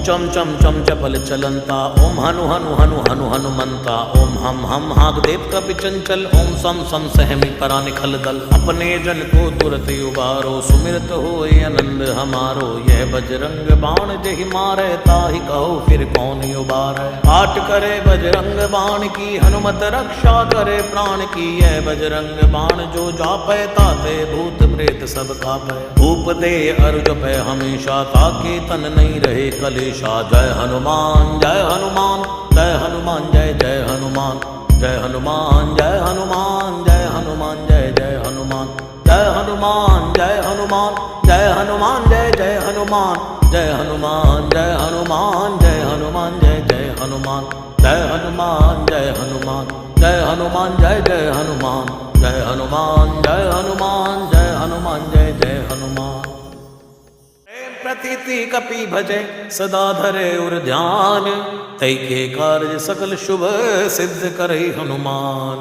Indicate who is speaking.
Speaker 1: चम चम चम चपल चलंता, ओम हनु हनु हनु हनु हनुमंता, ओम हम हागदेव कपि चंचल, ओम सम सम सहमी परा निखल दल। अपने जन को तुरत उबारो, सुमिरत होए आनंद हमारो। यह बजरंग बाण जहि मारे, ताहि कहो फिर कौन उबारे। पाठ करे बजरंग बाण की, हनुमत रक्षा करे प्राण की। यह बजरंग बाण जो जापै, ताते भूत प्रेत सब कापै। धूप दे अरु जपै हमेशा, ताके तन नहीं रहे कलेशा। जय हनुमान जय हनुमान, जय हनुमान जय जय हनुमान। जय हनुमान जय हनुमान, जय हनुमान जय जय हनुमान। जय हनुमान जय हनुमान, जय हनुमान जय जय हनुमान। जय हनुमान जय हनुमान, जय हनुमान जय जय हनुमान। जय हनुमान जय हनुमान, जय हनुमान जय जय हनुमान। जय हनुमान जय हनुमान, जय हनुमान जय जय हनुमान। प्रतीति कपि भजे सदा धरे उर ध्यान, तै के कार्य सकल शुभ सिद्ध करे हनुमान।